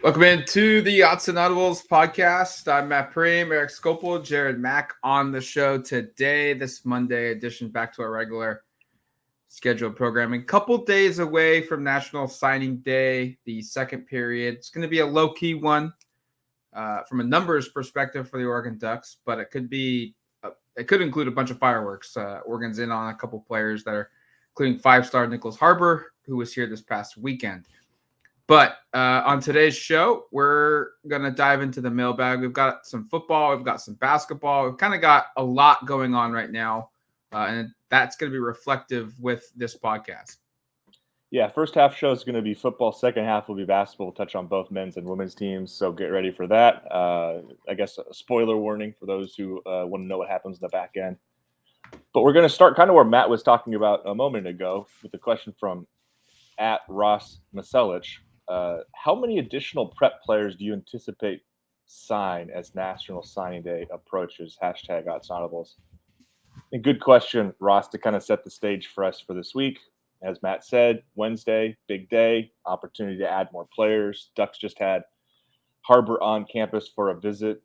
Welcome into the Autzen Audibles Podcast. I'm Matt Preem, Eric Scopel, Jared Mack on the show today. This Monday edition, back to our regular scheduled programming. Couple days away from National Signing Day, the second period. It's going to be a low-key one from a numbers perspective for the Oregon Ducks, but it could include a bunch of fireworks. Oregon's in on a couple players that are including five-star Nicholas Harbor, who was here this past weekend. But on today's show, we're going to dive into the mailbag. We've got some football. We've got some basketball. We've kind of got a lot going on right now, and that's going to be reflective with this podcast. Yeah, first half show is going to be football. Second half will be basketball. We'll touch on both men's and women's teams, so get ready for that. I guess a spoiler warning for those who want to know what happens in the back end. But we're going to start kind of where Matt was talking about a moment ago with the question from @Ross Maselich. How many additional prep players do you anticipate sign as National Signing Day approaches? Hashtag Autzen Audibles. A good question, Ross, to kind of set the stage for us for this week. As Matt said, Wednesday, big day, opportunity to add more players. Ducks just had Harbor on campus for a visit.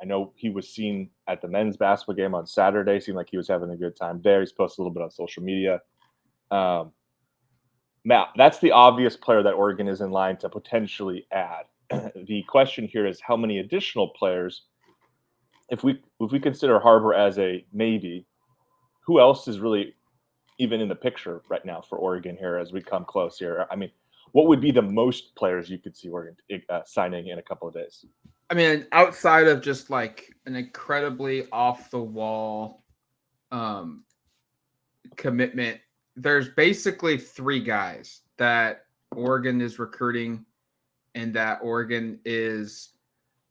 I know he was seen at the men's basketball game on Saturday. Seemed like he was having a good time there. He's posted a little bit on social media. Matt, that's the obvious player that Oregon is in line to potentially add. The question here is how many additional players, if we consider Harbor as a maybe, who else is really even in the picture right now for Oregon here as we come close here? I mean, what would be the most players you could see Oregon signing in a couple of days? I mean, outside of just like an incredibly off-the-wall commitment, there's basically three guys that Oregon is recruiting and that Oregon is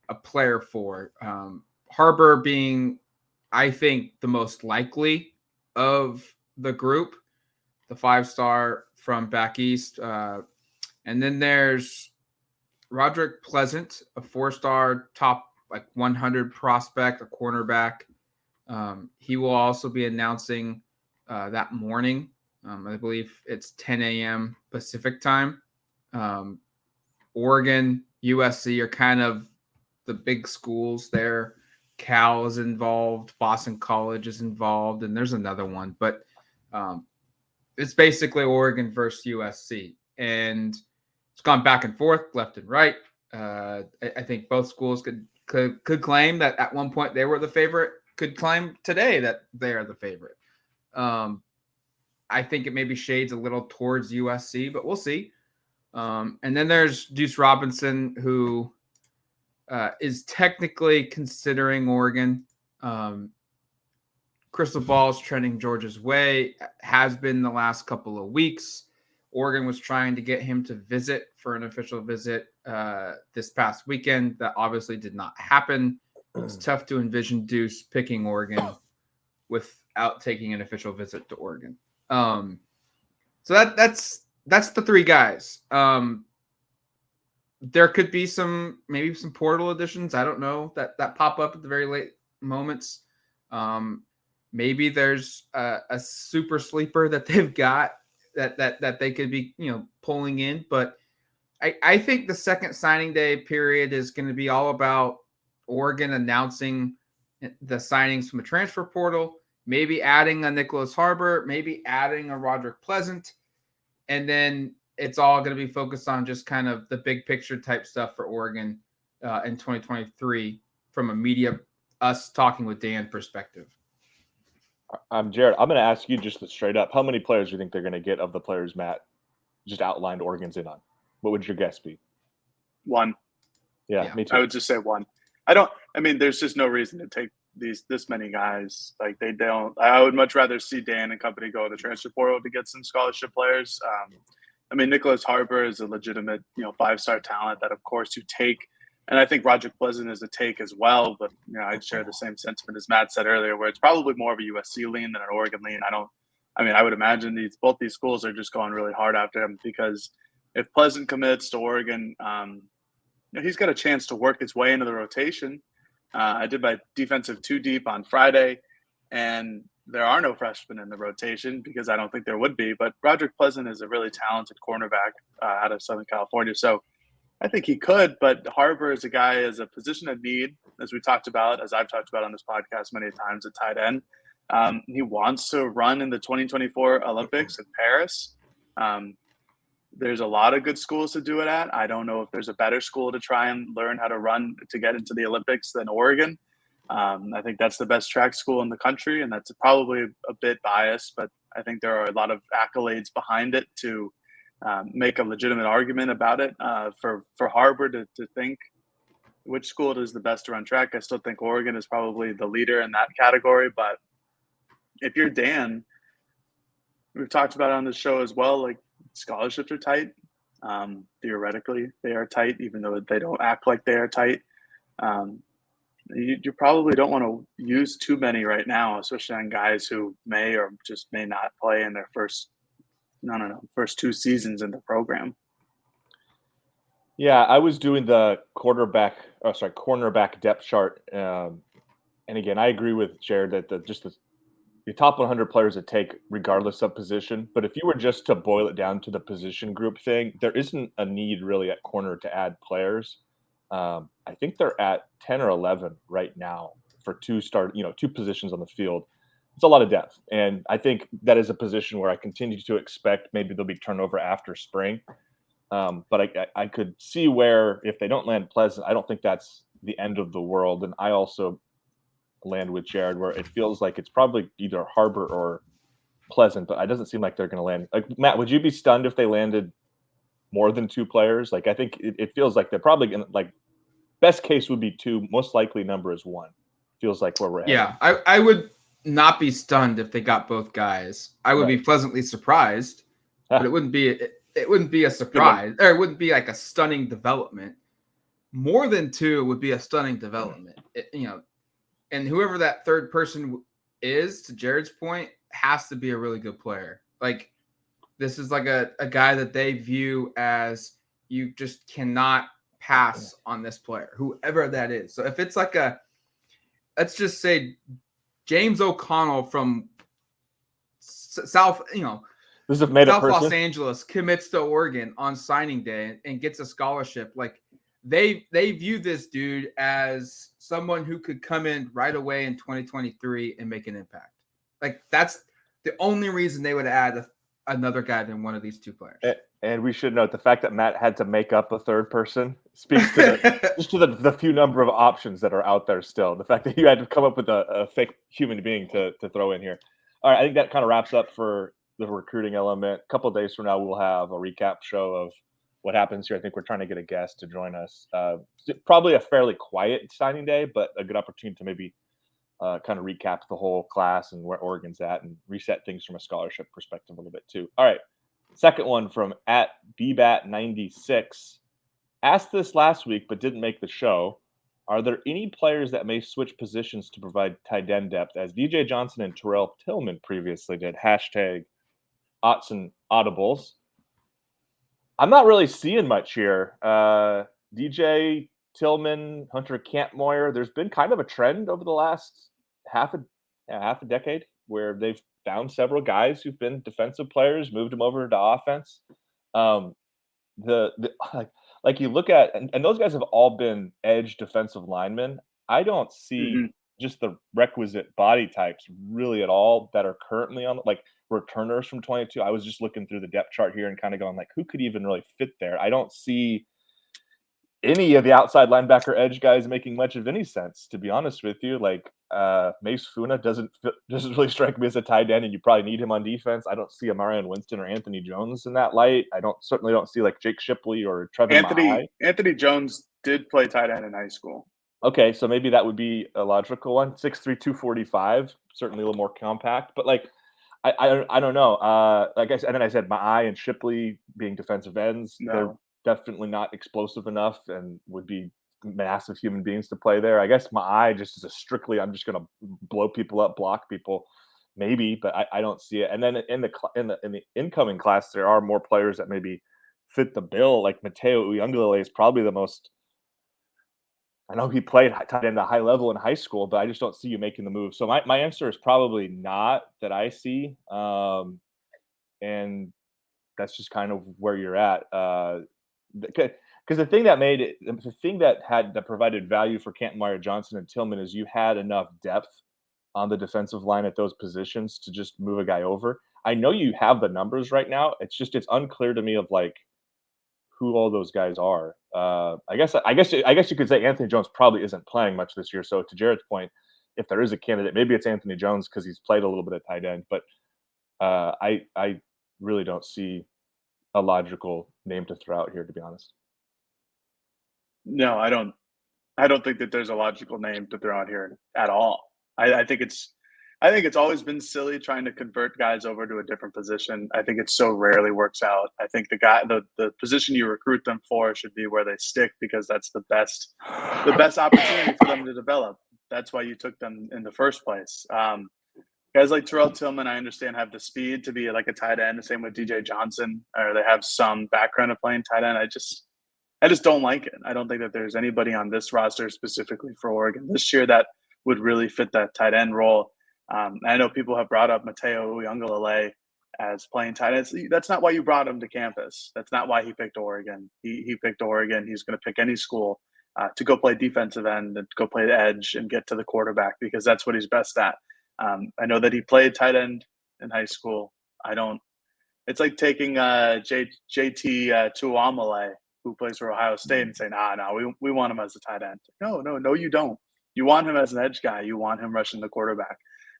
a player for. Harbor being, I think, the most likely of the group, the five-star from back east. And then there's Roderick Pleasant, a four-star top 100 prospect, a cornerback. He will also be announcing that morning. I believe it's 10 a.m. Pacific time. Oregon, USC are kind of the big schools there. Cal is involved. Boston College is involved. And there's another one. But it's basically Oregon versus USC. And it's gone back and forth, left and right. I think both schools could claim that at one point they were the favorite, could claim today that they are the favorite. I think it maybe shades a little towards USC, but we'll see. And then there's Deuce Robinson, who is technically considering Oregon. Crystal ball is trending Georgia's way, has been the last couple of weeks. Oregon was trying to get him to visit for an official visit this past weekend. That obviously did not happen. It's tough to envision Deuce picking Oregon without taking an official visit to Oregon. So that's the three guys. There could be maybe some portal additions. I don't know that pop up at the very late moments. Maybe there's a super sleeper that they've got that they could be, pulling in. But I think the second signing day period is going to be all about Oregon announcing the signings from a transfer portal, maybe adding a Nicholas Harbor, maybe adding a Roderick Pleasant, and then it's all going to be focused on just kind of the big picture type stuff for Oregon in 2023 from a media, us talking with Dan perspective. I'm Jared. I'm going to ask you just straight up, how many players do you think they're going to get of the players Matt just outlined Oregon's in on? What would your guess be? One. Yeah, me too. I would just say one. There's just no reason to take this many guys. Like they don't. I would much rather see Dan and company go to the transfer portal to get some scholarship players. Nicholas Harbor is a legitimate, 5-star talent that, of course, you take. And I think Roderick Pleasant is a take as well. But, I'd share the same sentiment as Matt said earlier, where it's probably more of a USC lean than an Oregon lean. I would imagine both these schools are just going really hard after him because if Pleasant commits to Oregon, he's got a chance to work his way into the rotation. I did my defensive 2 deep on Friday, and there are no freshmen in the rotation because I don't think there would be. But Roderick Pleasant is a really talented cornerback out of Southern California. So I think he could, but Harbor is a guy as a position of need, as I've talked about on this podcast many times, at tight end. He wants to run in the 2024 Olympics in Paris. There's a lot of good schools to do it at. I don't know if there's a better school to try and learn how to run to get into the Olympics than Oregon. I think that's the best track school in the country, and that's probably a bit biased, but I think there are a lot of accolades behind it to make a legitimate argument about it. For Harbor to think which school is the best to run track, I still think Oregon is probably the leader in that category. But if you're Dan, we've talked about it on the show as well, like scholarships are tight. Theoretically, they are tight, even though they don't act like they are tight. You probably don't want to use too many right now, especially on guys who may or just may not play in their first 2 seasons in the program. Yeah, I was doing the cornerback depth chart. And again, I agree with Jared that the top 100 players to take regardless of position. But if you were just to boil it down to the position group thing, there isn't a need really at corner to add players. I think they're at 10 or 11 right now for two positions on the field. It's a lot of depth. And I think that is a position where I continue to expect maybe there'll be turnover after spring. But I could see where if they don't land Pleasant, I don't think that's the end of the world. And I also land with Jared where it feels like it's probably either Harbor or Pleasant, but it doesn't seem like they're going to land. Like, Matt, would you be stunned if they landed more than 2 players? Like, I think it feels like they're probably going to, like, best case would be 2. Most likely number is 1. Feels like where we're at. Yeah, I would not be stunned if they got both guys. I would be pleasantly surprised, but it wouldn't be a surprise, or it wouldn't be like a stunning development. More than 2 would be a stunning development. And whoever that third person is, to Jared's point, has to be a really good player. Like, this is like a guy that they view as, you just cannot pass on this player, whoever that is. So if it's like let's just say James O'Connell from South Los Angeles commits to Oregon on signing day and gets a scholarship, like, they view this dude as someone who could come in right away in 2023 and make an impact. Like, that's the only reason they would add another guy than one of these 2 players. And we should note the fact that Matt had to make up a third person speaks to just to the few number of options that are out there still. The fact that you had to come up with a fake human being to throw in here. All right, I think that kind of wraps up for the recruiting element. A couple of days from now, we'll have a recap show of what happens here. I think we're trying to get a guest to join us. Probably a fairly quiet signing day, but a good opportunity to maybe kind of recap the whole class and where Oregon's at and reset things from a scholarship perspective a little bit too. All right. Second one from @BBAT96. Asked this last week, but didn't make the show. Are there any players that may switch positions to provide tight end depth, as DJ Johnson and Terrell Tillman previously did? Hashtag Autzen Audibles. I'm not really seeing much here. DJ Tillman, Hunter Kampmoyer, there's been kind of a trend over the last half a decade where they've found several guys who've been defensive players, moved them over to offense. Like you look at, and those guys have all been edge defensive linemen. I don't see just the requisite body types really at all that are currently on, like, returners from 22. I was just looking through the depth chart here and kind of going, like, who could even really fit there? I don't see any of the outside linebacker edge guys making much of any sense, to be honest with you. Like, Mace Funa doesn't really strike me as a tight end, and you probably need him on defense. I don't see a Marion Winston or Anthony Jones in that light. I certainly don't see like Jake Shipley or Trevor Mahai. Anthony Jones did play tight end in high school. Okay, so maybe that would be a logical one. 6'3", 245, certainly a little more compact. But like, I don't know. Like I said, and then I said Mahai and Shipley being defensive ends. No. They're definitely not explosive enough and would be massive human beings to play there. I guess my eye just is I'm just going to blow people up, block people, maybe, but I don't see it. And then in the incoming class, there are more players that maybe fit the bill. Like Mateo Uyunglele is probably the most. I know he played tight end at a high level in high school, but I just don't see you making the move. So my answer is probably not that I see, and that's just kind of where you're at. Because the thing that provided value for Cantmeyer, Johnson, and Tillman is you had enough depth on the defensive line at those positions to just move a guy over. I know you have the numbers right now. It's unclear to me of like who all those guys are. I guess you could say Anthony Jones probably isn't playing much this year. So to Jared's point, if there is a candidate, maybe it's Anthony Jones because he's played a little bit at tight end. But I really don't see a logical name to throw out here, to be honest. No, I don't think that there's a logical name to throw out here at all. I think it's always been silly trying to convert guys over to a different position. I think it so rarely works out. I think the position you recruit them for should be where they stick because that's the best opportunity for them to develop. That's why you took them in the first place. Guys like Terrell Tillman, I understand, have the speed to be like a tight end. The same with DJ Johnson, or they have some background of playing tight end. I just don't like it. I don't think that there's anybody on this roster specifically for Oregon this year that would really fit that tight end role. I know people have brought up Mateo Uiagalelei as playing tight ends. That's not why you brought him to campus. That's not why he picked Oregon. He picked Oregon. He's going to pick any school to go play defensive end and go play the edge and get to the quarterback because that's what he's best at. I know that he played tight end in high school. It's like taking JT Tuamale, who plays for Ohio State, and saying, we want him as a tight end. No, you don't. You want him as an edge guy. You want him rushing the quarterback.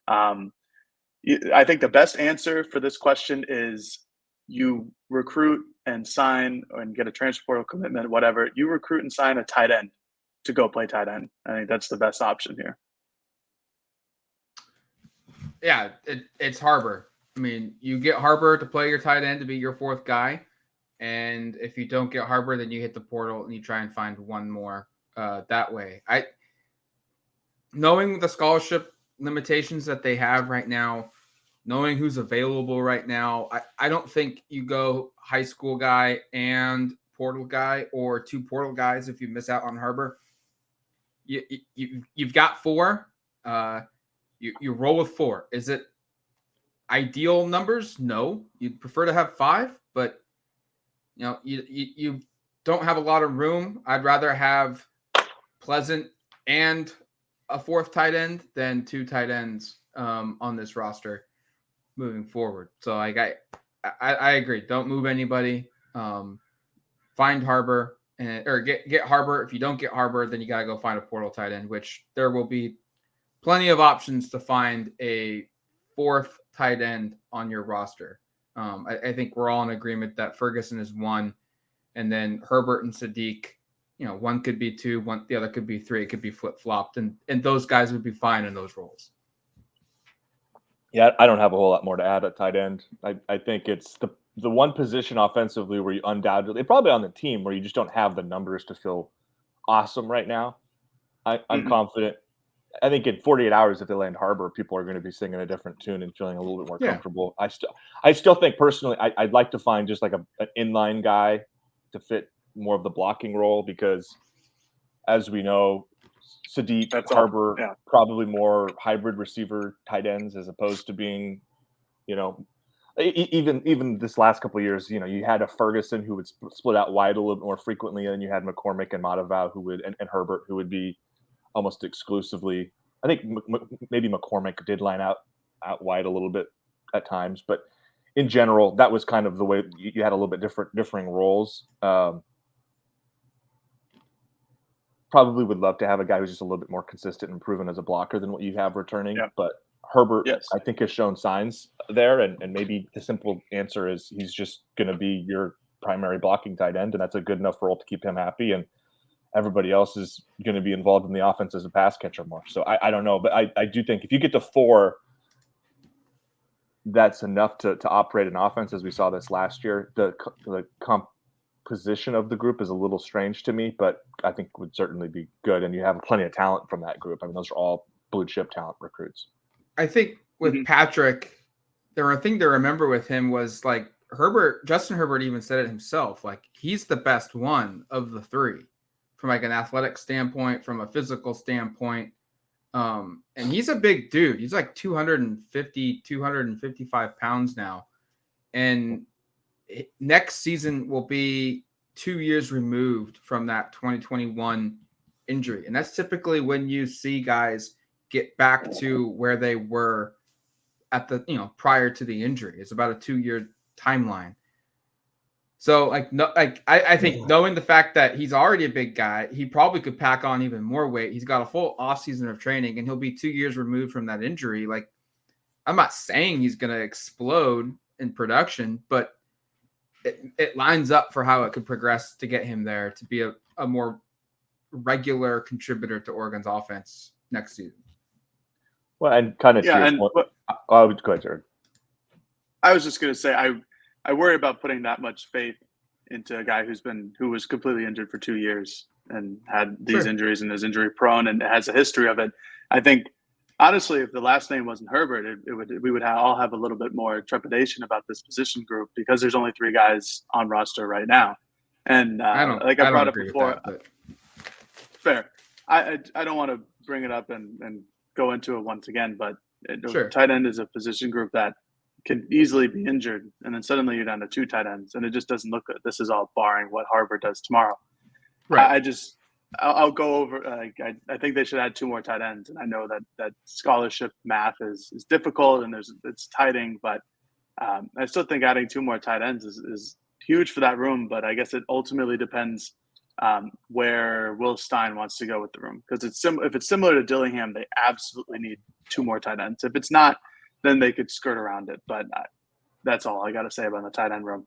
I think the best answer for this question is you recruit and sign and get a transfer portal commitment, whatever. You recruit and sign a tight end to go play tight end. I think that's the best option here. Yeah, it's Harbor. I mean, you get Harbor to play your tight end to be your fourth guy. And if you don't get Harbor, then you hit the portal and you try and find one more that way. Knowing the scholarship limitations that they have right now, knowing who's available right now, I don't think you go high school guy and portal guy or two portal guys if you miss out on Harbor. You've got four. You roll with four. Is it ideal numbers? No. You'd prefer to have five, but you don't have a lot of room. I'd rather have Pleasant and a fourth tight end than two tight ends on this roster moving forward. So I agree. Don't move anybody. Find Harbor or get Harbor. If you don't get Harbor, then you got to go find a portal tight end, which there will be plenty of options to find a fourth tight end on your roster. I think we're all in agreement that Ferguson is one, and then Herbert and Sadiq, one could be two, the other could be three. It could be flip-flopped, and those guys would be fine in those roles. Yeah, I don't have a whole lot more to add at tight end. I think it's the one position offensively where you undoubtedly, probably on the team, where you just don't have the numbers to feel awesome right now. I'm confident. I think in 48 hours, if they land Harbor, people are going to be singing a different tune and feeling a little bit more comfortable. I still think personally, I'd like to find just like an inline guy to fit more of the blocking role because, as we know, Sadiq, Harbor, probably more hybrid receiver tight ends as opposed to being, even this last couple of years, you had a Ferguson who would split out wide a little bit more frequently, and you had McCormick and Matavao and Herbert who would be almost exclusively. I think maybe McCormick did line out wide a little bit at times, but in general, that was kind of the way you had a little bit differing roles. Probably would love to have a guy who's just a little bit more consistent and proven as a blocker than what you have returning. Yeah. But Herbert, I think, has shown signs there, and maybe the simple answer is he's just going to be your primary blocking tight end, and that's a good enough role to keep him happy. And everybody else is going to be involved in the offense as a pass catcher more. So I don't know, but I do think if you get to four, that's enough to operate an offense as we saw this last year. The composition of the group is a little strange to me, but I think would certainly be good. And you have plenty of talent from that group. I mean, those are all blue chip talent recruits. I think with Patrick, the thing to remember with him was like Justin Herbert even said it himself. Like he's the best one of the three from like an athletic standpoint, from a physical standpoint. And he's a big dude. He's like 255 pounds now. And next season will be 2 years removed from that 2021 injury. And that's typically when you see guys get back to where they were at the, prior to the injury. It's about a 2-year timeline. So I think knowing the fact that he's already a big guy, he probably could pack on even more weight. He's got a full offseason of training and he'll be 2 years removed from that injury. Like, I'm not saying he's going to explode in production, but it lines up for how it could progress to get him there to be a more regular contributor to Oregon's offense next season. Well, and kind of, go ahead, Jared. I was just going to say, I worry about putting that much faith into a guy who was completely injured for 2 years and had these injuries and is injury prone and has a history of it. I think, honestly, if the last name wasn't Herbert, we would all have a little bit more trepidation about this position group because there's only 3 guys on roster right now. And I brought up before, fair. I don't want to bring it up and go into it once again, but tight end is a position group that can easily be injured, and then suddenly you're down to 2 tight ends, and it just doesn't look good. This is all barring what Harvard does tomorrow. Right. I'll go over. I think they should add 2 more tight ends, and I know that scholarship math is difficult and it's tighting, but I still think adding 2 more tight ends is huge for that room. But I guess it ultimately depends where Will Stein wants to go with the room, because if it's similar to Dillingham, they absolutely need 2 more tight ends. If it's not, then they could skirt around it. But that's all I got to say about the tight end room.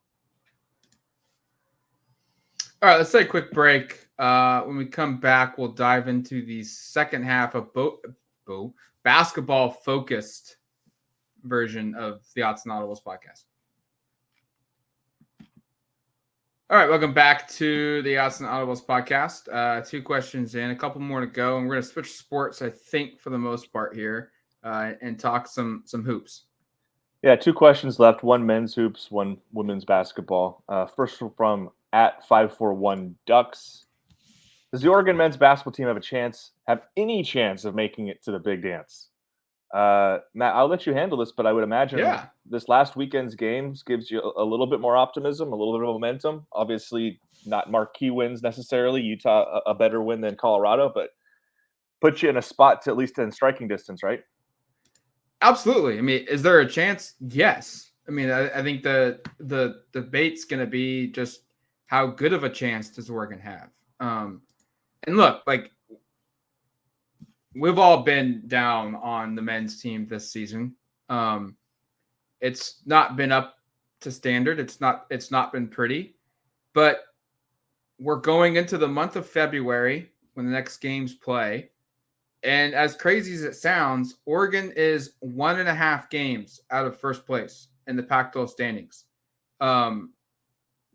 All right, let's take a quick break. When we come back, we'll dive into the second half of basketball-focused version of the Autzen Audibles podcast. All right, welcome back to the Autzen Audibles podcast. 2 questions in, a couple more to go, and we're going to switch sports, I think, for the most part here, and talk some hoops. Yeah, 2 questions left. 1 men's hoops, 1 women's basketball. First from @541 Ducks. Does the Oregon men's basketball team have any chance of making it to the big dance? Matt, I'll let you handle this, but I would imagine this last weekend's games gives you a little bit more optimism, a little bit of momentum. Obviously, not marquee wins necessarily. Utah, a better win than Colorado, but puts you in a spot to at least in striking distance, right? Absolutely. I mean, is there a chance? Yes. I mean, I think the debate's going to be just how good of a chance does Oregon have? And look, like, we've all been down on the men's team this season. It's not been up to standard. It's not been pretty, but we're going into the month of February when the next games play. And as crazy as it sounds, Oregon is 1.5 games out of first place in the Pac-12 standings.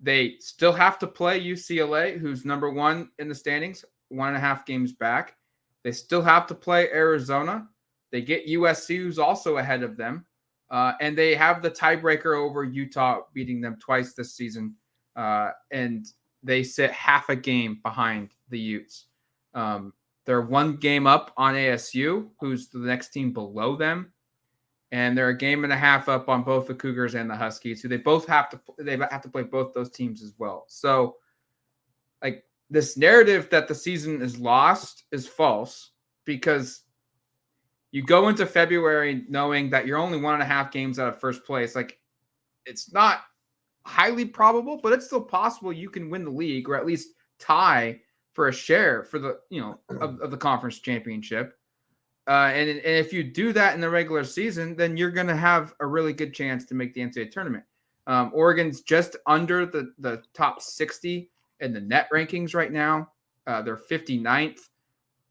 They still have to play UCLA, who's number 1 in the standings, 1.5 games back. They still have to play Arizona. They get USC, who's also ahead of them. And they have the tiebreaker over Utah, beating them twice this season. And they sit half a game behind the Utes. They're 1 game up on ASU, who's the next team below them. And they're 1.5 games up on both the Cougars and the Huskies, who they have to play both those teams as well. So, like, this narrative that the season is lost is false, because you go into February knowing that you're only 1.5 games out of first place. Like, it's not highly probable, but it's still possible you can win the league, or at least tie for a share for the, of the conference championship. And if you do that in the regular season, then you're going to have a really good chance to make the NCAA tournament. Oregon's just under the top 60 in the net rankings right now. They're 59th.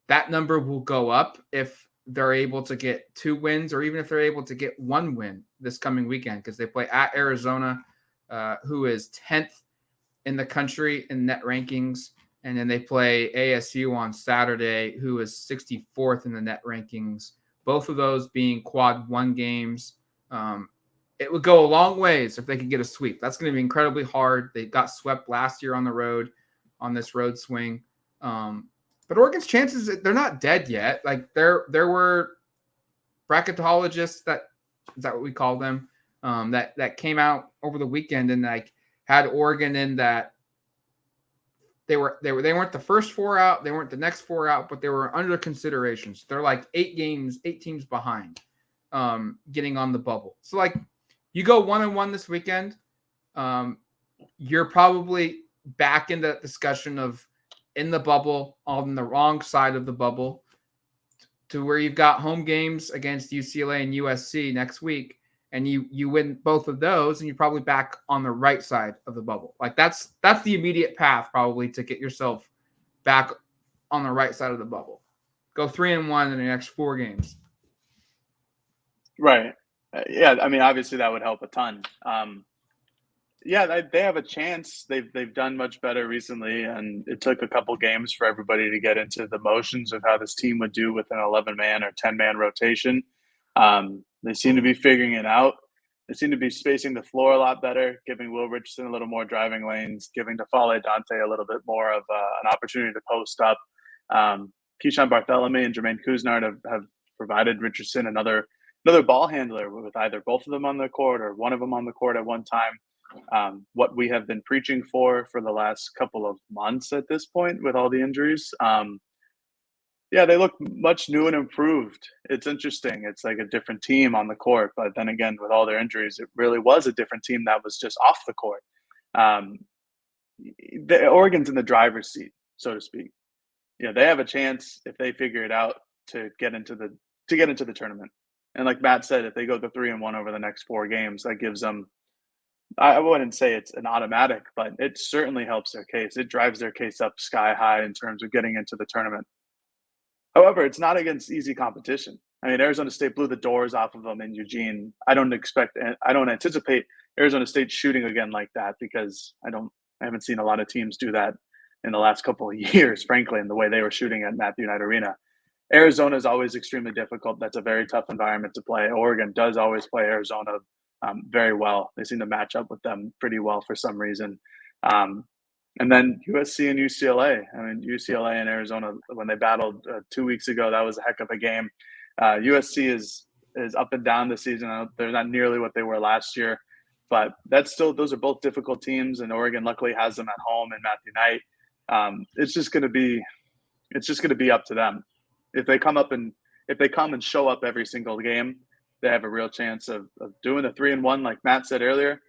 That number will go up if they're able to get 2 wins, or even if they're able to get 1 win this coming weekend, because they play at Arizona, who is 10th in the country in net rankings. And then they play ASU on Saturday, who is 64th in the net rankings. Both of those being quad 1 games. It would go a long ways if they could get a sweep. That's going to be incredibly hard. They got swept last year on the road, on this road swing. But Oregon's chances, they're not dead yet. Like, there were bracketologists, is that what we call them, that came out over the weekend and like had Oregon in that they weren't the first 4 out, they weren't the next 4 out, but they were under consideration. So they're like 8 teams behind getting on the bubble. So like you go 1-1 this weekend, you're probably back in the discussion of in the bubble, on the wrong side of the bubble, to where you've got home games against UCLA and USC next week, and you win both of those, and you're probably back on the right side of the bubble. Like that's the immediate path probably to get yourself back on the right side of the bubble. Go 3-1 in the next 4 games. Right. Yeah. I mean, obviously that would help a ton. Yeah, they have a chance. They've done much better recently, and it took a couple games for everybody to get into the motions of how this team would do with an 11-man or 10-man rotation. They seem to be figuring it out. They seem to be spacing the floor a lot better, giving Will Richardson a little more driving lanes, giving Defale Dante a little bit more of an opportunity to post up. Keyshawn Bartholomew and Jermaine Couisnard have provided Richardson another ball handler with either both of them on the court or one of them on the court at one time. What we have been preaching for the last couple of months at this point with all the injuries. Yeah, they look much new and improved. It's interesting. It's like a different team on the court, but then again, with all their injuries, it really was a different team that was just off the court. The Oregon's in the driver's seat, so to speak. They have a chance if they figure it out to get into the tournament. And like Matt said, if they go to 3-1 over the next 4 games, that gives them, I wouldn't say it's an automatic, but it certainly helps their case. It drives their case up sky high in terms of getting into the tournament. However, it's not against easy competition. I mean, Arizona State blew the doors off of them in Eugene. I don't anticipate Arizona State shooting again like that because I haven't seen a lot of teams do that in the last couple of years, frankly, in the way they were shooting at Matthew Knight Arena. Arizona is always extremely difficult. That's a very tough environment to play. Oregon does always play Arizona very well. They seem to match up with them pretty well for some reason. And then USC and UCLA. I mean, UCLA and Arizona, when they battled 2 weeks ago, that was a heck of a game. USC is up and down this season. They're not nearly what they were last year, but those are both difficult teams. And Oregon luckily has them at home and Matthew Knight. It's just going to be up to them. If they come and show up every single game, they have a real chance of doing the 3-1, like Matt said earlier.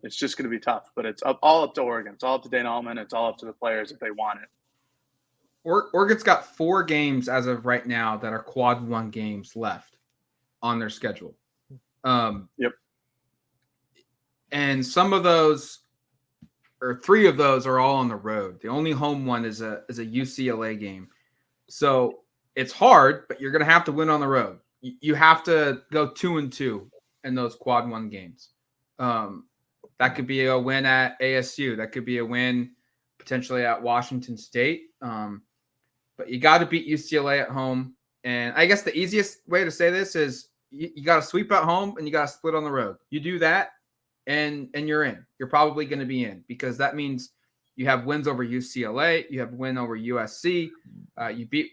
It's just going to be tough, but it's all up to Oregon. It's all up to Dana Altman. It's all up to the players if they want it. Oregon's got 4 games as of right now that are quad 1 games left on their schedule. Yep. And some of those, or 3 of those, are all on the road. The only home one is a UCLA game. So it's hard, but you're going to have to win on the road. You have to go 2-2 in those quad 1 games. That could be a win at ASU. That could be a win potentially at Washington State. But you got to beat UCLA at home. And I guess the easiest way to say this is you got to sweep at home and you got to split on the road. You do that and you're in. You're probably going to be in because that means you have wins over UCLA. You have win over USC. You beat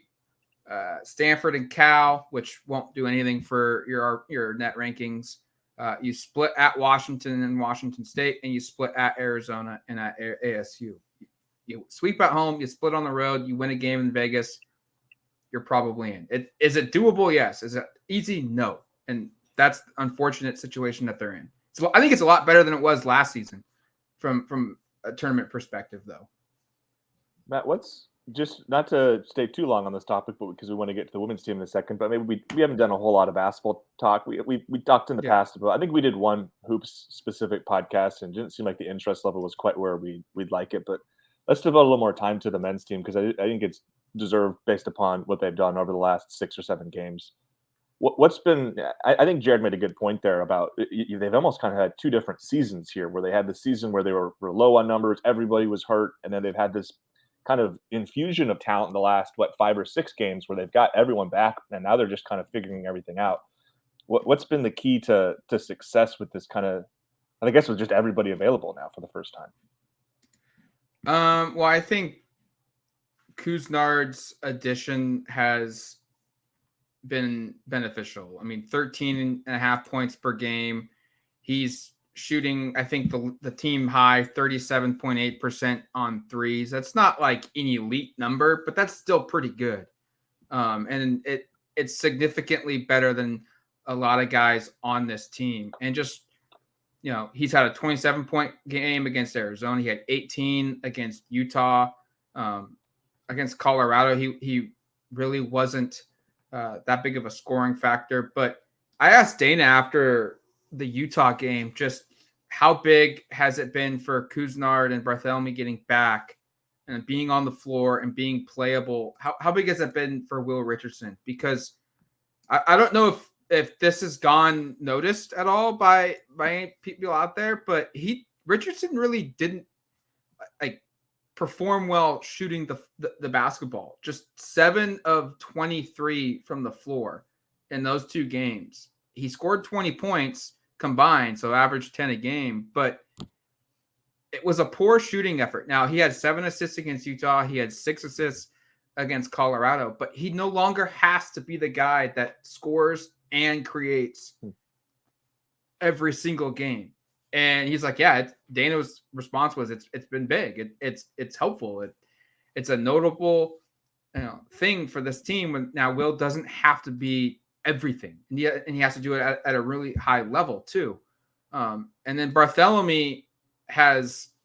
Stanford and Cal, which won't do anything for your net rankings. You split at Washington and Washington State, and you split at Arizona and at ASU. You sweep at home, you split on the road, you win a game in Vegas, you're probably in. Is it doable? Yes. Is it easy? No. And that's the unfortunate situation that they're in. So I think it's a lot better than it was last season from a tournament perspective, though. Matt, what's just not to stay too long on this topic, but because we want to get to the women's team in a second, but maybe we haven't done a whole lot of basketball talk. We talked in the past about, I think we did one hoops specific podcast and it didn't seem like the interest level was quite where we'd like it, but let's devote a little more time to the men's team because I think it's deserved based upon what they've done over the last 6 or 7 games. What's been, I think Jared made a good point there about they've almost kind of had 2 different seasons here where they had the season where they were low on numbers, everybody was hurt, and then they've had this kind of infusion of talent in the last 5 or 6 games where they've got everyone back and now they're just kind of figuring everything out. What's been the key to success with this kind of, I guess with just everybody available now for the first time? Well, I think Couisnard's addition has been beneficial. I mean, 13.5 points per game. He's shooting, I think the team high 37.8% on threes. That's not like an elite number, but that's still pretty good. And it's significantly better than a lot of guys on this team. And just, he's had a 27-point game against Arizona. He had 18 against Utah. Against Colorado, he really wasn't that big of a scoring factor. But I asked Dana after the Utah game, just how big has it been for Couisnard and Barthélemy getting back and being on the floor and being playable? How big has it been for Will Richardson? Because I don't know if this has gone noticed at all by people out there, but Richardson really didn't perform well shooting the basketball. Just 7 of 23 from the floor in those 2 games. He scored 20 points combined, so averaged 10 a game, but it was a poor shooting effort. Now, he had 7 assists against Utah. He had 6 assists against Colorado, but he no longer has to be the guy that scores and creates every single game. And he's like, yeah, Dana's response was it's been big. It's helpful. It's a notable thing for this team when now Will doesn't have to be everything. And he has to do it at a really high level too. And then Barthélemy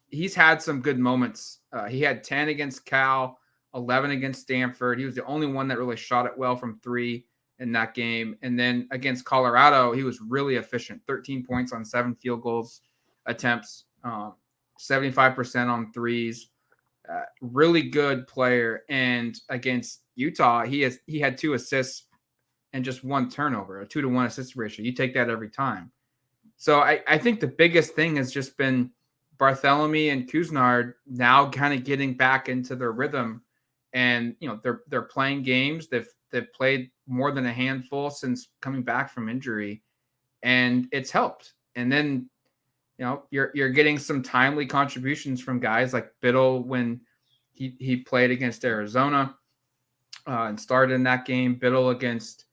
he's had some good moments. He had 10 against Cal, 11 against Stanford. He was the only one that really shot it well from 3 in that game. And then against Colorado, he was really efficient. 13 points on 7 field goals attempts, 75% on threes. Really good player. And against Utah, he had 2 assists and just 1 turnover, a 2-to-1 assist ratio. You take that every time. So I think the biggest thing has just been Barthélemy and Couisnard now kind of getting back into their rhythm. And they're playing games. They've played more than a handful since coming back from injury, and it's helped. And then you're getting some timely contributions from guys like Biddle when he played against Arizona and started in that game. Biddle against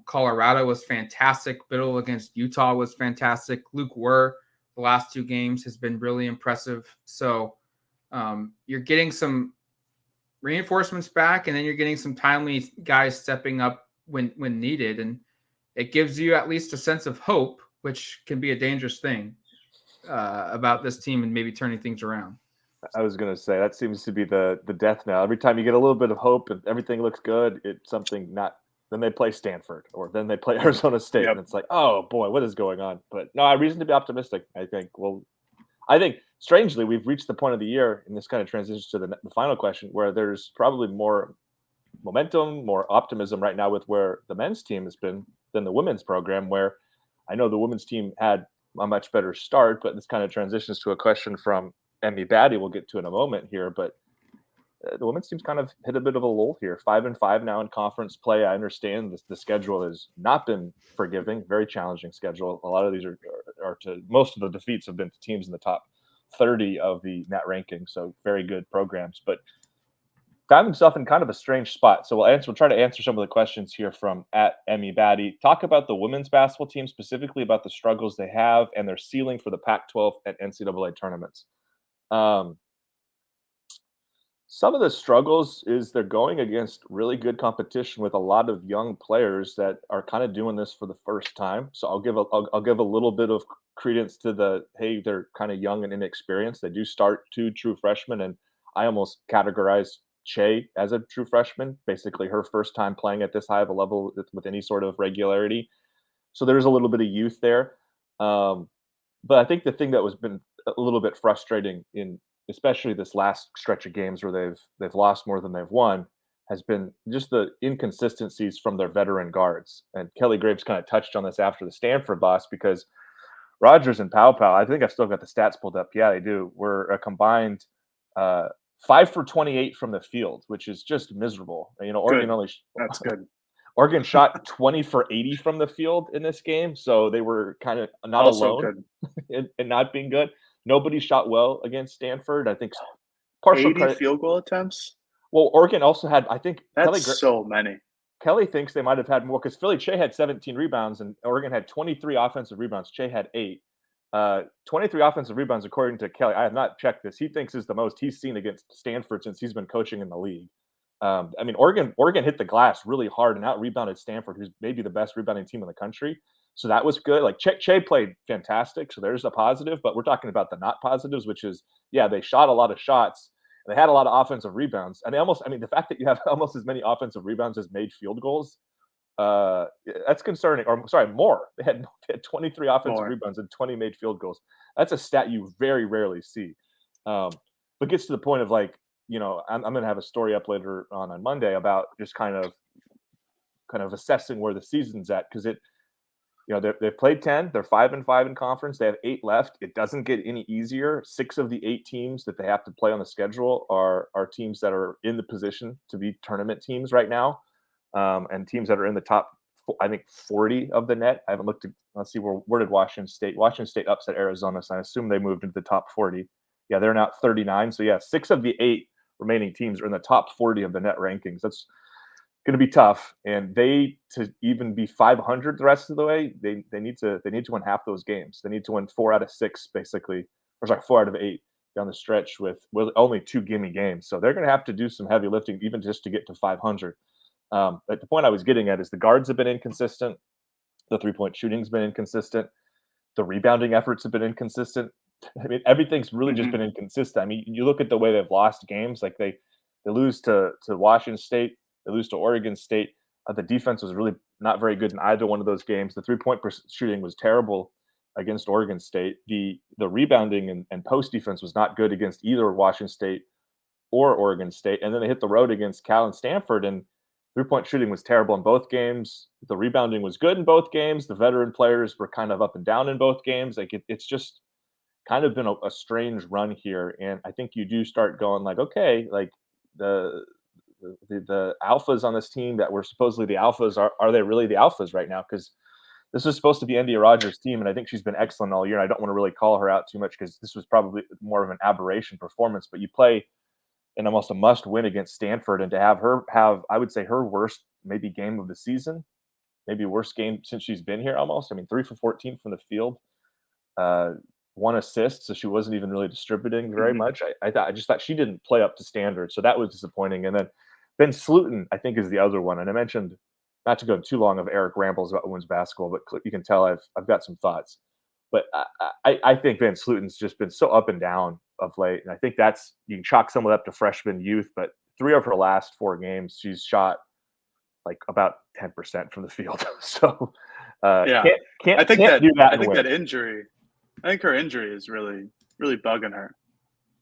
Colorado was fantastic. Biddle against Utah was fantastic. Luke Wurr the last 2 games has been really impressive. So you're getting some reinforcements back, and then you're getting some timely guys stepping up when needed, and it gives you at least a sense of hope, which can be a dangerous thing about this team and maybe turning things around. I was going to say that seems to be the death knell. Every time you get a little bit of hope and everything looks good, it's something not. Then they play Stanford, or then they play Arizona State, and it's like, oh boy, what is going on? But no, I have reason to be optimistic. I think strangely, we've reached the point of the year, and this kind of transitions to the final question, where there's probably more momentum, more optimism right now with where the men's team has been than the women's program, where I know the women's team had a much better start, but this kind of transitions to a question from Emmy Batty we'll get to in a moment here. But the women's team's kind of hit a bit of a lull here. 5-5 now in conference play. I understand the schedule has not been forgiving, very challenging schedule. A lot of these are to most of the defeats have been to teams in the top 30 of the net ranking. So very good programs, but found himself in kind of a strange spot. So we'll try to answer some of the questions here from @Emmy Batty. Talk about the women's basketball team, specifically about the struggles they have and their ceiling for the Pac-12 and NCAA tournaments. Some of the struggles is they're going against really good competition with a lot of young players that are kind of doing this for the first time. So I'll give a little bit of credence to hey, they're kind of young and inexperienced. They do start 2 true freshmen, and I almost categorize Che as a true freshman, basically her first time playing at this high of a level with any sort of regularity. So there's a little bit of youth there. But I think the thing that was been a little bit frustrating in especially this last stretch of games where they've lost more than they've won has been just the inconsistencies from their veteran guards. And Kelly Graves kind of touched on this after the Stanford loss, because Rogers and Pau, I think I've still got the stats pulled up. Yeah, they do. We're a combined 5 for 28 from the field, which is just miserable. Oregon That's good. Oregon shot 20 for 80 from the field in this game, so they were kind of not also alone in not being good. Nobody shot well against Stanford. I think partial 80 credit. Field goal attempts? Well, Oregon also had, I think, so many. Kelly thinks they might have had more because Philly Che had 17 rebounds and Oregon had 23 offensive rebounds. Che had 8. 23 offensive rebounds, according to Kelly. I have not checked this. He thinks is the most he's seen against Stanford since he's been coaching in the league. I mean, Oregon hit the glass really hard and out-rebounded Stanford, who's maybe the best rebounding team in the country. So that was good. Like, Che played fantastic, so there's a positive. But we're talking about the not positives, which is, yeah, they shot a lot of shots. And they had a lot of offensive rebounds. And the fact that you have almost as many offensive rebounds as made field goals, that's concerning. Or sorry, more. They had 23 offensive rebounds and 20 made field goals. That's a stat you very rarely see. But gets to the point of, like, you know, I'm going to have a story up later on Monday about just kind of assessing where the season's at, because they've played 10. They're 5-5 in conference. They have 8 left. It doesn't get any easier. 6 of the 8 teams that they have to play on the schedule are teams that are in the position to be tournament teams right now, and teams that are in the top, I think, 40 of the net. I haven't looked at. Let's see, where did Washington State upset Arizona, so I assume they moved into the top 40. Yeah, they're now 39. So yeah, 6 of the 8 remaining teams are in the top 40 of the net rankings. That's going to be tough, and to even be 500 the rest of the way, they need to win half those games. They need to win 4 out of 6, basically, 4 out of 8 down the stretch with only 2 gimme games. So they're going to have to do some heavy lifting even just to get to 500. But the point I was getting at is the guards have been inconsistent, the 3-point shooting's been inconsistent, the rebounding efforts have been inconsistent. I mean, everything's really just been inconsistent. I mean, you look at the way they've lost games, like they lose to Washington State, they lose to Oregon State. The defense was really not very good in either one of those games. The 3-point shooting was terrible against Oregon State. The rebounding and post defense was not good against either Washington State or Oregon State. And then they hit the road against Cal and Stanford, and 3-point shooting was terrible in both games. The rebounding was good in both games. The veteran players were kind of up and down in both games. Like, it's just kind of been a strange run here. And I think you do start going like, okay, like the alphas on this team that were supposedly the alphas, are they really the alphas right now? Because this is supposed to be India Rogers' team, and I think she's been excellent all year. And I don't want to really call her out too much because this was probably more of an aberration performance. But you play in almost a must-win against Stanford, and to have her have, I would say, her worst maybe game of the season, maybe worst game since she's been here almost. I mean, 3 for 14 from the field, 1 assist, so she wasn't even really distributing very much. I just thought she didn't play up to standard, so that was disappointing. And then Ben Slutin, I think, is the other one. And I mentioned, not to go too long of Eric rambles about women's basketball, but you can tell I've got some thoughts. But I think Van Sluten's just been so up and down of late, and I think you can chalk some of that up to freshman youth. But 3 of her last 4 games, she's shot like about 10% from the field. So can't do that. I think that injury. I think her injury is really, really bugging her.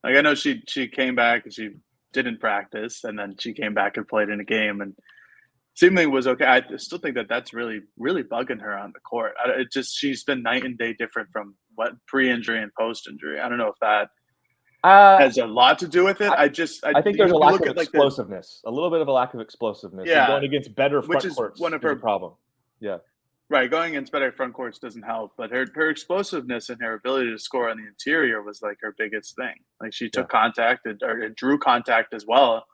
Like, I know she came back and she didn't practice, and then she came back and played in a game and seemingly was okay. I still think that's really, really bugging her on the court. She's been night and day different from what pre-injury and post-injury. I don't know if that has a lot to do with it. I think there's a lack of explosiveness, a little bit of a lack of explosiveness. Yeah, going against better front courts one of her problem. Yeah. Right, going against better front courts doesn't help, but her explosiveness and her ability to score on the interior was like her biggest thing. Like, she took contact or drew contact as well.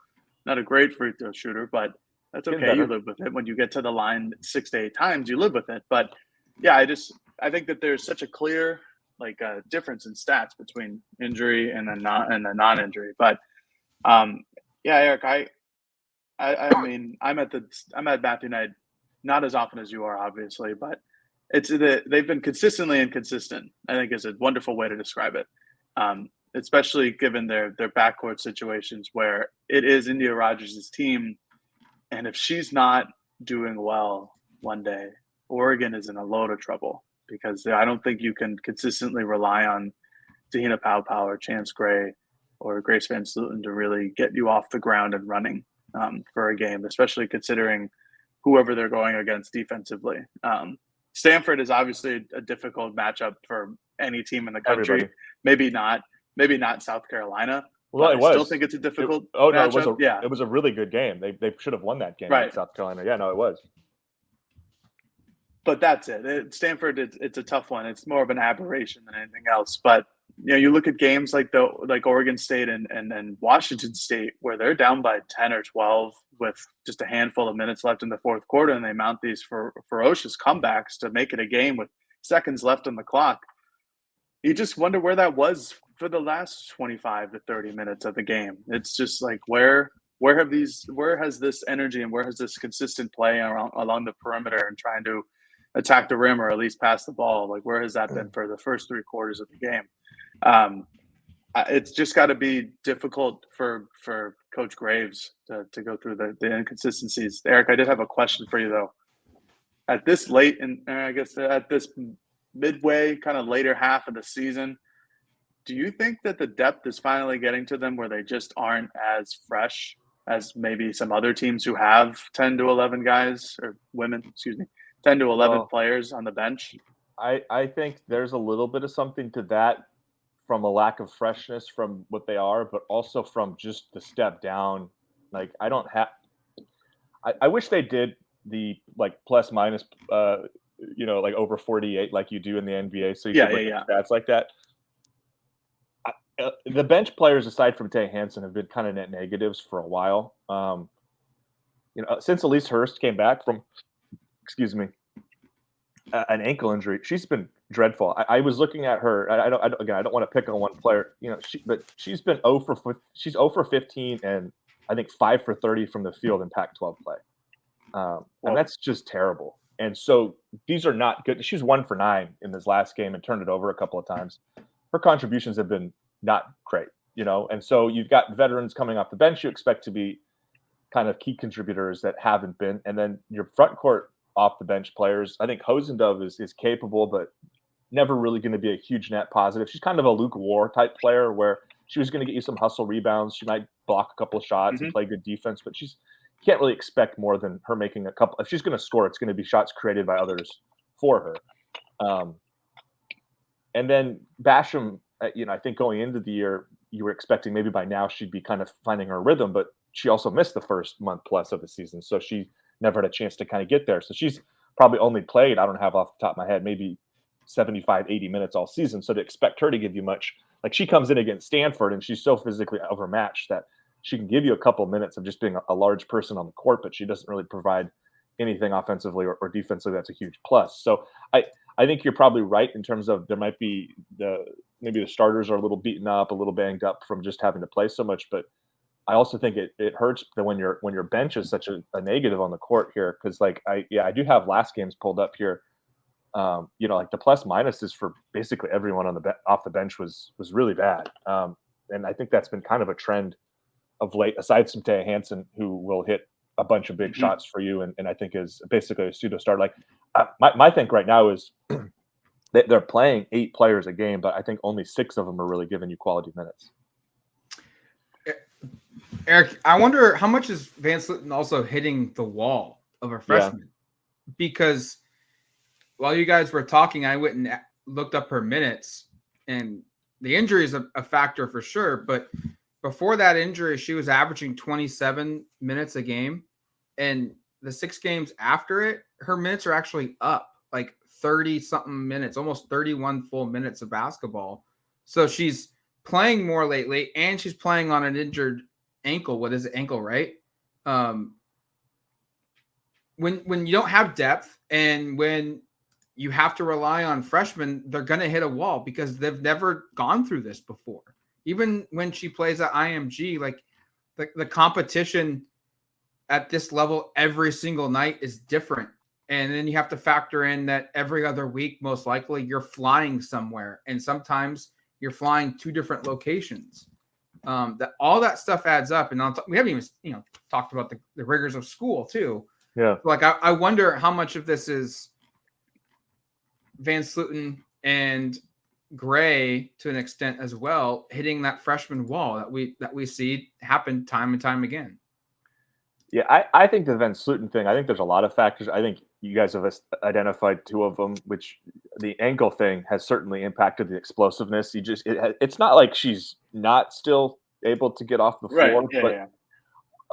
Not a great free throw shooter, but that's okay. You live with it. When you get to the line 6 to 8 times, you live with it. But yeah, I think that there's such a clear difference in stats between injury and the non-injury. But Eric, I mean, I'm at Matthew Night. Not as often as you are, obviously, but they've been consistently inconsistent, I think, is a wonderful way to describe it, especially given their backcourt situations where it is India Rogers' team. And if she's not doing well one day, Oregon is in a load of trouble, because I don't think you can consistently rely on Tahina Paopao or Chance Gray or Grace Van Sluten to really get you off the ground and running for a game, especially considering whoever they're going against defensively. Stanford is obviously a difficult matchup for any team in the country. Everybody. Maybe not South Carolina. Well, I still think it's a difficult matchup. It was a really good game. They should have won that game right. in South Carolina. Yeah, no, it was. But that's it. Stanford, it's a tough one. It's more of an aberration than anything else. But you look at games like Oregon State and Washington State, where they're down by 10 or 12 with just a handful of minutes left in the fourth quarter, and they mount these ferocious comebacks to make it a game with seconds left on the clock. you just wonder where that was for the last 25 to 30 minutes of the game. It's just like where has this energy and where has this consistent play along the perimeter and trying to attack the rim or at least pass the ball, like where has that been for the first 3 quarters of the game? It's just got to be difficult for Coach Graves to go through the inconsistencies. Eric, I did have a question for you though. At this late, and I guess at this midway, kind of later half of the season, do you think that the depth is finally getting to them where they just aren't as fresh as maybe some other teams who have 10 to 11 guys or women, 10 to 11 players on the bench? I think there's a little bit of something to that from a lack of freshness from what they are, but also from just the step down. Like I wish they did the like plus minus, like over 48 like you do in the NBA. So you can look at stats like that. The bench players, aside from Tay Hansen, have been kind of net negatives for a while. Since Elise Hurst came back from, an ankle injury, she's been dreadful. I was looking at her. I don't want to pick on one player, but she's been 0 for 15 and I think 5 for 30 from the field in Pac-12 play, and that's just terrible. And so these are not good. She was 1 for 9 in this last game and turned it over a couple of times. Her contributions have been not great, and so you've got veterans coming off the bench you expect to be kind of key contributors that haven't been, and then your front court off the bench players. I think Hosendove is capable, but never really going to be a huge net positive. She's kind of a Luke War type player where she was going to get you some hustle rebounds. She might block a couple of shots and play good defense, but you can't really expect more than her making a couple. If she's going to score, it's going to be shots created by others for her. And then Basham, I think going into the year, you were expecting maybe by now she'd be kind of finding her rhythm, but she also missed the first month plus of the season. So she never had a chance to kind of get there. So she's probably only played, I don't have off the top of my head, maybe 75, 80 minutes all season. So to expect her to give you much, like she comes in against Stanford and she's so physically overmatched that she can give you a couple of minutes of just being a large person on the court, but she doesn't really provide anything offensively or defensively. That's a huge plus. So I think you're probably right in terms of there might be maybe the starters are a little beaten up, a little banged up from just having to play so much. But I also think it hurts that when your bench is such a negative on the court here, because I do have last games pulled up here. Like the plus minuses for basically everyone on off the bench was really bad, and I think that's been kind of a trend of late. Aside from Taya Hansen, who will hit a bunch of big shots for you, and I think is basically a pseudo start. Like my think right now is they're playing 8 players a game, but I think only 6 of them are really giving you quality minutes. Eric, I wonder how much is Van Slitten also hitting the wall of a freshman? Because while you guys were talking, I went and looked up her minutes, and the injury is a factor for sure. But before that injury, she was averaging 27 minutes a game, and the 6 games after it, her minutes are actually up like 30-something minutes, almost 31 full minutes of basketball. So she's playing more lately, and she's playing on an injured ankle. What is it? Ankle, right? When you don't have depth and when you have to rely on freshmen, they're going to hit a wall because they've never gone through this before. Even when she plays at IMG, like the competition at this level every single night is different. And then you have to factor in that every other week, most likely you're flying somewhere. And sometimes you're flying 2 different locations. That all that stuff adds up. And we haven't even, talked about the rigors of school too. Yeah. Like I wonder how much of this is Van Sluten and Gray to an extent as well, hitting that freshman wall that we see happen time and time again. Yeah, I think the Van Sluten thing, I think there's a lot of factors. I think you guys have identified 2 of them, which the ankle thing has certainly impacted the explosiveness. It's not like she's not still able to get off the floor, but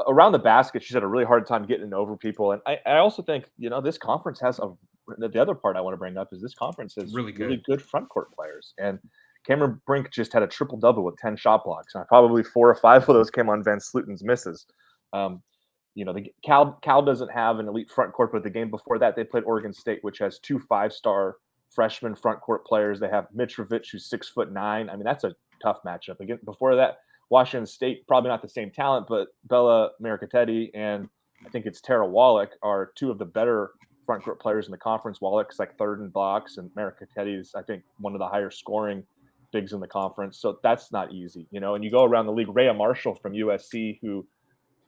around the basket, she's had a really hard time getting over people. And I also think, this conference has the other part I want to bring up is this conference has really good front court players. And Cameron Brink just had a triple-double with 10 shot blocks. And probably 4 or 5 of those came on Van Sluten's misses. The Cal doesn't have an elite front court, but the game before that, they played Oregon State, which has 2 5-star freshman front court players. They have Mitrovic, who's 6'9". I mean, that's a tough matchup. Again, before that, Washington State, probably not the same talent, but Bella Mariketti and I think it's Tara Wallach are two of the better front court players in the conference. Wallach's like third in blocks, and Mariketti is, I think, one of the higher scoring bigs in the conference. So that's not easy, you know. And you go around the league, Rhea Marshall from USC, who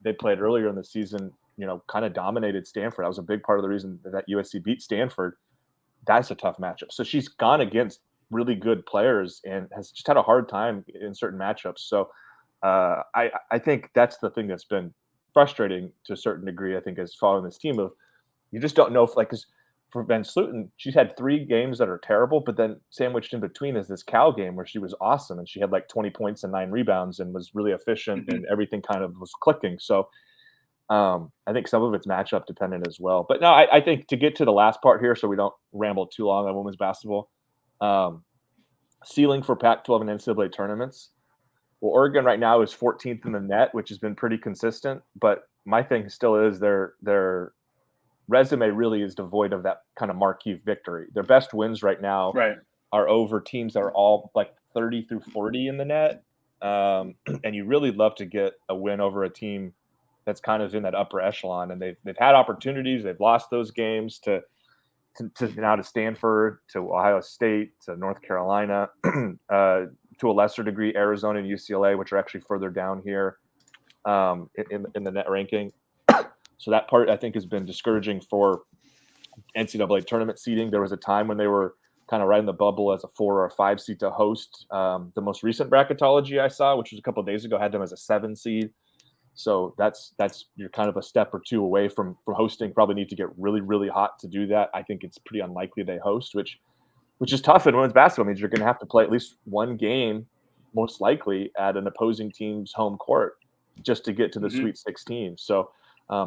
they played earlier in the season, you know, kind of dominated Stanford. That was a big part of the reason that USC beat Stanford. That's a tough matchup. So she's gone against really good players and has just had a hard time in certain matchups. So I think that's the thing that's been frustrating to a certain degree, I think, is following this team of you just don't know if, like, because for Ben Sluten, she's had 3 games that are terrible, but then sandwiched in between is this Cal game where she was awesome and she had like 20 points and 9 rebounds and was really efficient and everything kind of was clicking. So I think some of it's matchup dependent as well. But no, I think to get to the last part here, so we don't ramble too long on women's basketball, ceiling for Pac-12 and NCAA tournaments. Well, Oregon right now is 14th in the net, which has been pretty consistent. But my thing still is their resume really is devoid of that kind of marquee victory. Their best wins right now are over teams that are all like 30 through 40 in the net. And you really love to get a win over a team that's kind of in that upper echelon. And they've had opportunities. They've lost those games to now to Stanford, to Ohio State, to North Carolina, to a lesser degree, Arizona and UCLA, which are actually further down here in the net ranking. So that part, I think, has been discouraging for NCAA tournament seeding. There was a time when they were kind of right in the bubble as a 4 or a 5 seed to host. The most recent bracketology I saw, which was a couple of days ago, had them as a 7 seed. So that's you're kind of a step or two away from hosting. Probably need to get really, really hot to do that. I think it's pretty unlikely they host, which is tough in women's basketball. It means you're going to have to play at least one game, most likely, at an opposing team's home court just to get to the Sweet 16. So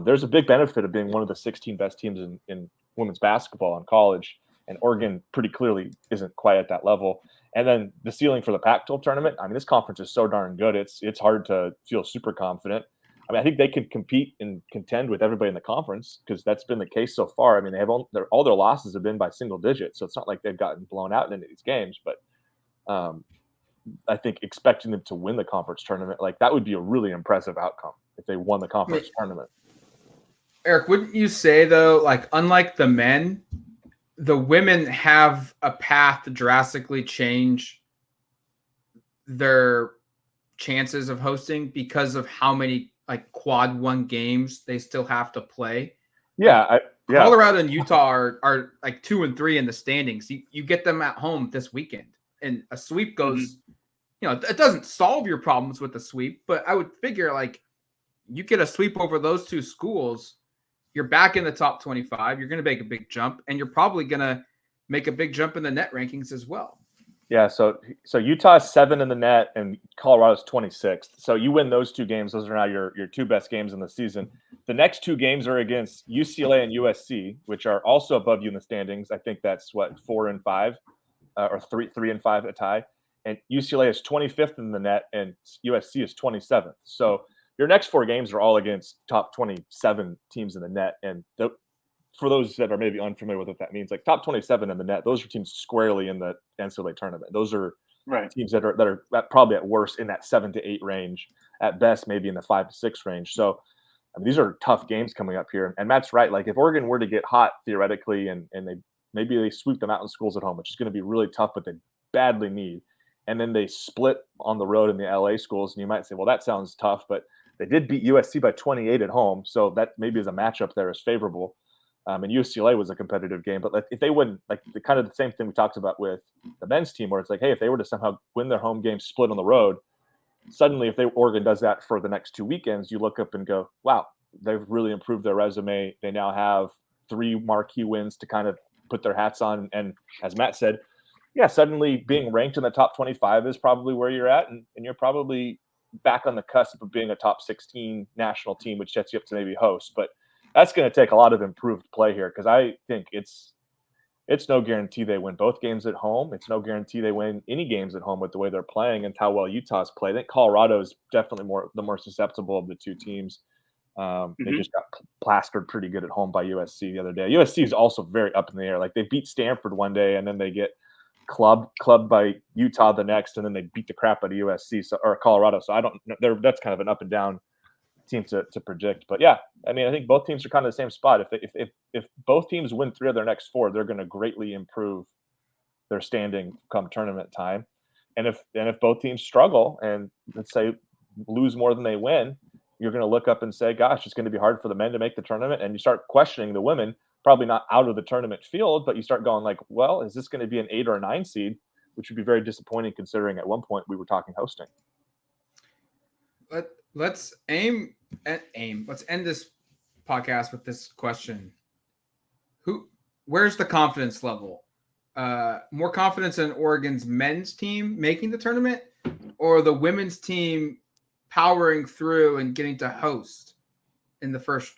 there's a big benefit of being one of the 16 best teams in women's basketball in college, and Oregon pretty clearly isn't quite at that level. And then the ceiling for the Pac-12 tournament, I mean, this conference is so darn good. It's hard to feel super confident. I mean, I think they can compete and contend with everybody in the conference because that's been the case so far. I mean, they have all their losses have been by single digits, so it's not like they've gotten blown out in any of these games. But I think expecting them to win the conference tournament, like that would be a really impressive outcome if they won the conference tournament. Eric, wouldn't you say though, like unlike the men, the women have a path to drastically change their chances of hosting because of how many like quad 1 games they still have to play? Yeah, Colorado and Utah are like 2 and 3 in the standings. You get them at home this weekend, and a sweep goes. You know, it doesn't solve your problems with the sweep, but I would figure like you get a sweep over those 2 schools, you're back in the top 25. You're going to make a big jump, and you're probably going to make a big jump in the net rankings as well. Yeah, so Utah is 7 in the net, and Colorado's 26th. So you win those 2 games; those are now your 2 best games in the season. The next 2 games are against UCLA and USC, which are also above you in the standings. I think that's 4 and 5, or 3 and 5 a tie. And UCLA is 25th in the net, and USC is 27th. So your next 4 games are all against top 27 teams in the net. And for those that are maybe unfamiliar with what that means, like top 27 in the net, those are teams squarely in the NCAA tournament. Those are teams that are probably at worst in that 7 to 8 range, at best maybe in the 5 to 6 range. So I mean, these are tough games coming up here. And Matt's right. Like if Oregon were to get hot theoretically, and they sweep the mountain schools at home, which is going to be really tough, but they badly need. And then they split on the road in the LA schools, and you might say, well, that sounds tough, but they did beat USC by 28 at home, so that maybe is a matchup there is favorable. And UCLA was a competitive game, but if they wouldn't, like the kind of the same thing we talked about with the men's team, where it's like, hey, if they were to somehow win their home game, split on the road, suddenly if Oregon does that for the next 2 weekends, you look up and go, wow, they've really improved their resume. They now have 3 marquee wins to kind of put their hats on, and as Matt said, yeah, suddenly being ranked in the top 25 is probably where you're at, and you're probably back on the cusp of being a top 16 national team, which sets you up to maybe host. But that's going to take a lot of improved play here, because I think it's no guarantee they win both games at home. It's no guarantee they win any games at home with the way they're playing and how well Utah's played. I think Colorado is definitely the more susceptible of the 2 teams. They just got plastered pretty good at home by USC the other day. USC is also very up in the air. Like they beat Stanford one day, and then they get clubbed by Utah the next, and then they beat the crap out of USC or Colorado. So I don't know. That's kind of an up and down team to predict. But yeah, I mean, I think both teams are kind of the same spot. If both teams win 3 of their next 4, they're going to greatly improve their standing come tournament time. And if both teams struggle and let's say lose more than they win, you're going to look up and say, gosh, it's going to be hard for the men to make the tournament. And you start questioning the women, probably not out of the tournament field, but you start going like, well, is this going to be an 8 or a 9 seed, which would be very disappointing considering at one point we were talking hosting. Let's aim. Let's end this podcast with this question. Where's the confidence level? More confidence in Oregon's men's team making the tournament or the women's team powering through and getting to host in the first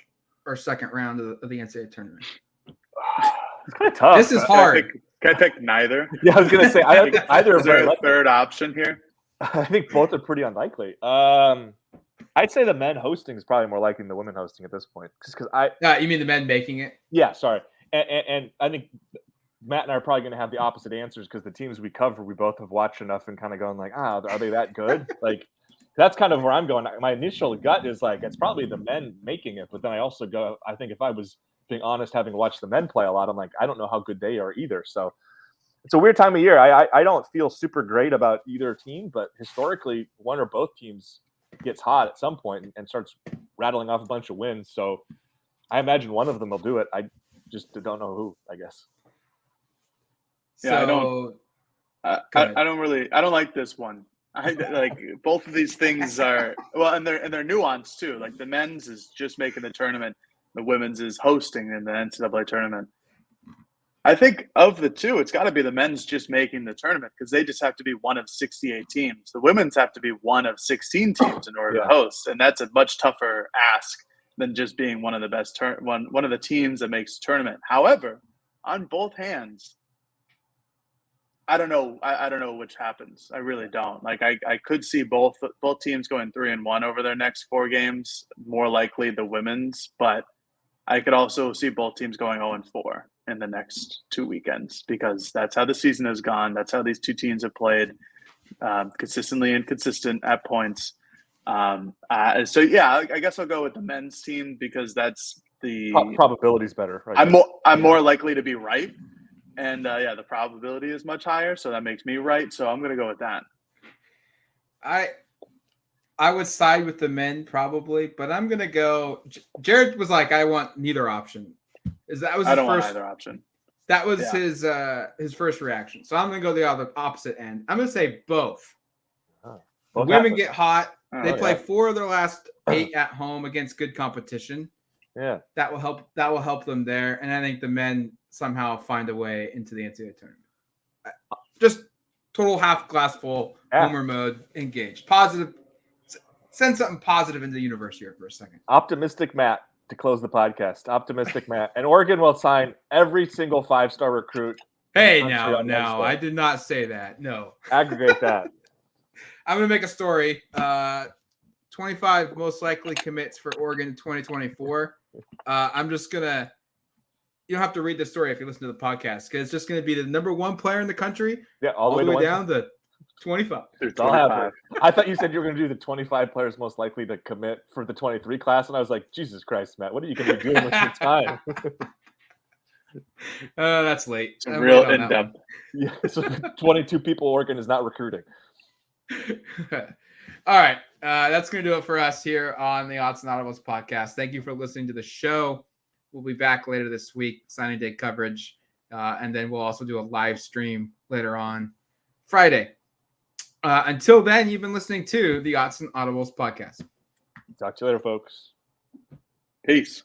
or second round of the NCAA tournament? It's kind of tough. This is hard. Can I pick neither? Yeah, I was going to say, I think either is there a third option here? I think both are pretty unlikely. I'd say the men hosting is probably more likely than the women hosting at this point. Just because you mean the men making it? Yeah, sorry. And I think Matt and I are probably going to have the opposite answers because the teams we cover, we both have watched enough and kind of going like, are they that good? Like, that's kind of where I'm going. My initial gut is like, it's probably the men making it. But then I also go, I think if I was being honest, having watched the men play a lot, I'm like, I don't know how good they are either. So it's a weird time of year. I don't feel super great about either team, but historically, one or both teams gets hot at some point and starts rattling off a bunch of wins. So I imagine one of them will do it. I just don't know who, I guess. Yeah, I don't like this one. I like both of these things are well, and they're nuanced too. Like the men's is just making the tournament, the women's is hosting in the NCAA tournament. I think of the two, it's got to be the men's just making the tournament because they just have to be one of 68 teams. The women's have to be one of 16 teams in order to host, and that's a much tougher ask than just being one of the best one of the teams that makes the tournament. However, on both hands, I don't know. I don't know which happens. I really don't. Like I could see both teams going 3-1 over their next 4 games. More likely the women's, but I could also see both teams going 0-4 in the next 2 weekends because that's how the season has gone. That's how these two teams have played, consistently inconsistent at points. So yeah, I guess I'll go with the men's team because that's the probability is better. I'm more likely to be right. And the probability is much higher, so that makes me right. So I'm going to go with that. I would side with the men probably, but I'm going to go. Jared was like, I want neither option. I don't want either option. That was his first reaction. So I'm going to go the opposite end. I'm going to say both. The women get hot. They play 4 of their last 8 at home against good competition. Yeah, that will help. That will help them there, and I think the men somehow find a way into the NCAA tournament. Just total half glass full, homer mode, engaged, positive. Send something positive into the universe here for a second. Optimistic Matt to close the podcast. Optimistic Matt, and Oregon will sign every single 5-star recruit. Hey, no, I did not say that. No, aggregate that. I'm gonna make a story. 25 most likely commits for Oregon in 2024. I'm just gonna. You don't have to read the story if you listen to the podcast because it's just going to be the number 1 player in the country. Yeah, all the way down to 25. I thought you said you were going to do the 25 players most likely to commit for the 23 class, and I was like, Jesus Christ, Matt, what are you going to be doing with your time? That's late. It's real in depth. Yeah, so 22 people Oregon is not recruiting. All right, that's going to do it for us here on the Autzen Audibles podcast. Thank you for listening to the show. We'll be back later this week, signing day coverage, and then we'll also do a live stream later on Friday. Until then, you've been listening to the Autzen Audibles podcast. Talk to you later, folks. Peace.